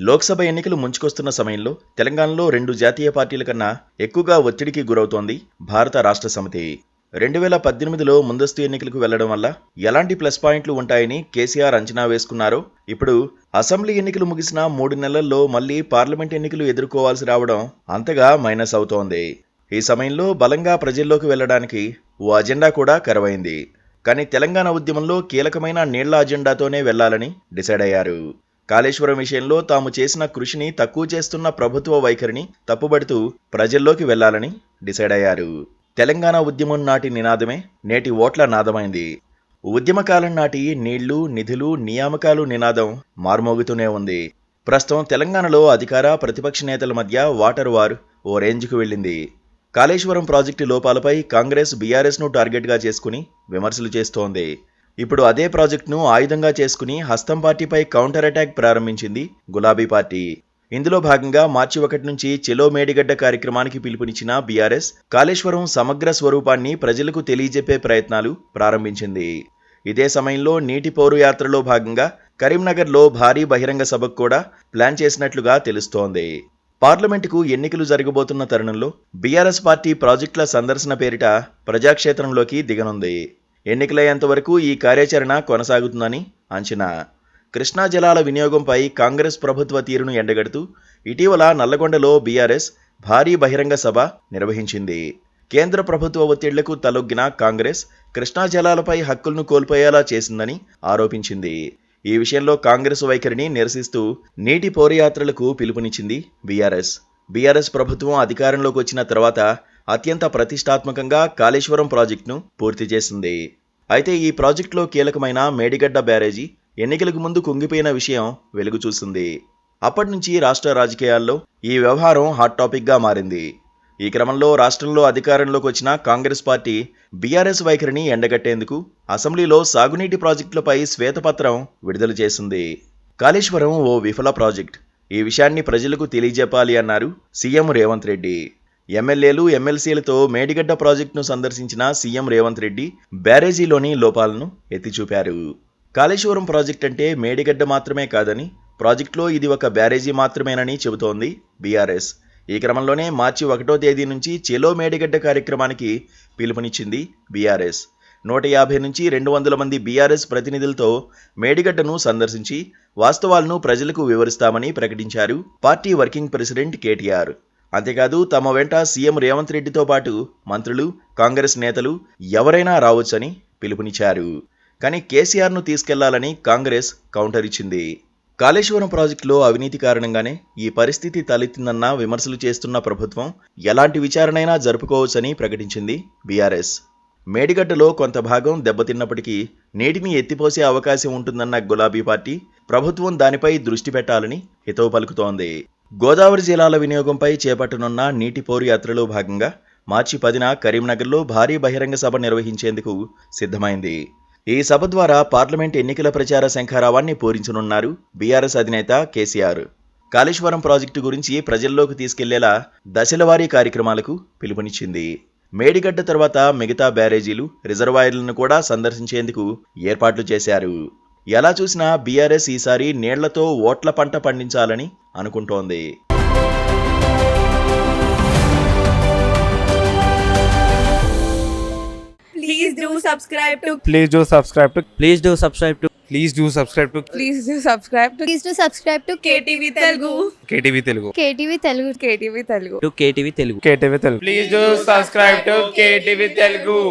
లోక్సభ ఎన్నికలు ముంచుకొస్తున్న సమయంలో తెలంగాణలో 2 జాతీయ పార్టీల కన్నా ఎక్కువగా ఒత్తిడికి గురవుతోంది భారత రాష్ట్ర సమితి. 2018లో ముందస్తు ఎన్నికలకు వెళ్లడం వల్ల ఎలాంటి ప్లస్ పాయింట్లు ఉంటాయని కేసీఆర్ అంచనా వేసుకున్నారో ఇప్పుడు అసెంబ్లీ ఎన్నికలు ముగిసిన 3 నెలల్లో మళ్లీ పార్లమెంట్ ఎన్నికలు ఎదుర్కోవాల్సి రావడం అంతగా మైనస్ అవుతోంది. ఈ సమయంలో బలంగా ప్రజల్లోకి వెళ్లడానికి ఓ అజెండా కూడా కరవైంది. కానీ తెలంగాణ ఉద్యమంలో కీలకమైన నీళ్ల అజెండాతోనే వెళ్లాలని డిసైడ్ అయ్యారు. కాళేశ్వరం విషయంలో తాము చేసిన కృషిని తక్కువ చేస్తున్న ప్రభుత్వ వైఖరిని తప్పుబడుతూ ప్రజల్లోకి వెళ్లాలని డిసైడ్ అయ్యారు. తెలంగాణ ఉద్యమం నాటి నినాదమే నేటి ఓట్ల నాదమైంది. ఉద్యమకాలం నాటి నీళ్లు, నిధులు, నియామకాలు నినాదం మార్మోగుతూనే ఉంది. ప్రస్తుతం తెలంగాణలో అధికార ప్రతిపక్ష నేతల మధ్య వాటర్ వార్ ఓ రేంజ్కు వెళ్ళింది. కాళేశ్వరం ప్రాజెక్టు లోపాలపై కాంగ్రెస్ బీఆర్ఎస్ను టార్గెట్గా చేసుకుని విమర్శలు చేస్తోంది. ఇప్పుడు అదే ప్రాజెక్టును ఆయుధంగా చేసుకుని హస్తం పార్టీపై కౌంటర్ అటాక్ ప్రారంభించింది గులాబీ పార్టీ. ఇందులో భాగంగా మార్చి 1 నుంచి చెలో మేడిగడ్డ కార్యక్రమానికి పిలుపునిచ్చిన బీఆర్ఎస్ కాళేశ్వరం సమగ్ర స్వరూపాన్ని ప్రజలకు తెలియజెప్పే ప్రయత్నాలు ప్రారంభించింది. ఇదే సమయంలో నీటి పౌరు యాత్రలో భాగంగా కరీంనగర్లో భారీ బహిరంగ సభకు కూడా ప్లాన్ చేసినట్లుగా తెలుస్తోంది. పార్లమెంటుకు ఎన్నికలు జరగబోతున్న తరుణంలో బీఆర్ఎస్ పార్టీ ప్రాజెక్టుల సందర్శన పేరిట ప్రజాక్షేత్రంలోకి దిగనుంది. ఎన్నికలయ్యేంత వరకు ఈ కార్యాచరణ కొనసాగుతుందని అంచనా. కృష్ణా జలాల వినియోగంపై కాంగ్రెస్ ప్రభుత్వ తీరును ఎండగడుతూ ఇటీవల నల్లగొండలో బీఆర్ఎస్ భారీ బహిరంగ సభ నిర్వహించింది. కేంద్ర ప్రభుత్వ ఒత్తిళ్లకు తలొగ్గిన కాంగ్రెస్ కృష్ణా జలాలపై హక్కులను కోల్పోయేలా చేసిందని ఆరోపించింది. ఈ విషయంలో కాంగ్రెస్ వైఖరిని నిరసిస్తూ నీటి పౌరయాత్రలకు పిలుపునిచ్చింది బీఆర్ఎస్ ప్రభుత్వం అధికారంలోకి వచ్చిన తర్వాత అత్యంత ప్రతిష్టాత్మకంగా కాళేశ్వరం ప్రాజెక్టును పూర్తి చేసింది. అయితే ఈ ప్రాజెక్టులో కీలకమైన మేడిగడ్డ బ్యారేజీ ఎన్నికలకు ముందు కుంగిపోయిన విషయం వెలుగు చూసింది. అప్పటి నుంచి రాష్ట్ర రాజకీయాల్లో ఈ వ్యవహారం హాట్ టాపిక్గా మారింది. ఈ క్రమంలో రాష్ట్రంలో అధికారంలోకి వచ్చిన కాంగ్రెస్ పార్టీ బీఆర్ఎస్ వైఖరిని ఎండగట్టేందుకు అసెంబ్లీలో సాగునీటి ప్రాజెక్టులపై శ్వేతపత్రం విడుదల చేసింది. కాళేశ్వరం ఓ విఫల ప్రాజెక్ట్. ఈ విషయాన్ని ప్రజలకు తెలియజెప్పాలి అన్నారు సీఎం రేవంత్ రెడ్డి. ఎమ్మెల్యేలు, ఎమ్మెల్సీలతో మేడిగడ్డ ప్రాజెక్టును సందర్శించిన సీఎం రేవంత్ రెడ్డి బ్యారేజీలోని లోపాలను ఎత్తిచూపారు. కాళేశ్వరం ప్రాజెక్ట్ అంటే మేడిగడ్డ మాత్రమే కాదని, ప్రాజెక్టులో ఇది ఒక బ్యారేజీ మాత్రమేనని చెబుతోంది బీఆర్ఎస్. ఈ క్రమంలోనే మార్చి 1వ తేదీ నుంచి చెలో మేడిగడ్డ కార్యక్రమానికి పిలుపునిచ్చింది బీఆర్ఎస్. 150 నుంచి 200 మంది బీఆర్ఎస్ ప్రతినిధులతో మేడిగడ్డను సందర్శించి వాస్తవాలను ప్రజలకు వివరిస్తామని ప్రకటించారు పార్టీ వర్కింగ్ ప్రెసిడెంట్ కేటీఆర్. అంతేకాదు తమ వెంట సీఎం రేవంత్ రెడ్డితో పాటు మంత్రులు, కాంగ్రెస్ నేతలు ఎవరైనా రావచ్చని పిలుపునిచ్చారు. కానీ కేసీఆర్ను తీసుకెళ్లాలని కాంగ్రెస్ కౌంటర్ ఇచ్చింది. కాళేశ్వరం ప్రాజెక్టులో అవినీతి కారణంగానే ఈ పరిస్థితి తలెత్తిందన్న విమర్శలు చేస్తున్న ప్రభుత్వం ఎలాంటి విచారణైనా జరుపుకోవచ్చని ప్రకటించింది బీఆర్ఎస్. మేడిగడ్డలో కొంత భాగం దెబ్బతిన్నప్పటికీ నీటిని ఎత్తిపోసే అవకాశం ఉంటుందన్న గులాబీ పార్టీ ప్రభుత్వం దానిపై దృష్టి పెట్టాలని హితవు పలుకుతోంది. గోదావరి జలాల వినియోగంపై చేపట్టనున్న నీటి పౌరు యాత్రలో భాగంగా మార్చి 10న కరీంనగర్లో భారీ బహిరంగ సభ నిర్వహించేందుకు సిద్ధమైంది. ఈ సభ ద్వారా పార్లమెంట్ ఎన్నికల ప్రచార శంఖారావాన్ని పూరించనున్నారు బీఆర్ఎస్ అధినేత కేసీఆర్. కాళేశ్వరం ప్రాజెక్టు గురించి ప్రజల్లోకి తీసుకెళ్లేలా దశలవారీ కార్యక్రమాలకు పిలుపునిచ్చింది. మేడిగడ్డ తర్వాత మిగతా బ్యారేజీలు, రిజర్వాయర్లను కూడా సందర్శించేందుకు ఏర్పాట్లు చేశారు. ఎలా చూసినా బీఆర్ఎస్ ఈసారి నీళ్లతో ఓట్ల పంట పండించాలని అనుకుంటోంది. Please do subscribe to Please do subscribe to Please do subscribe to Please do subscribe to Please do subscribe to Please do subscribe to KTV Telugu. KTV Telugu. KTV Telugu. KTV Telugu. KTV Telugu. KTV Telugu. Please do subscribe to KTV Telugu.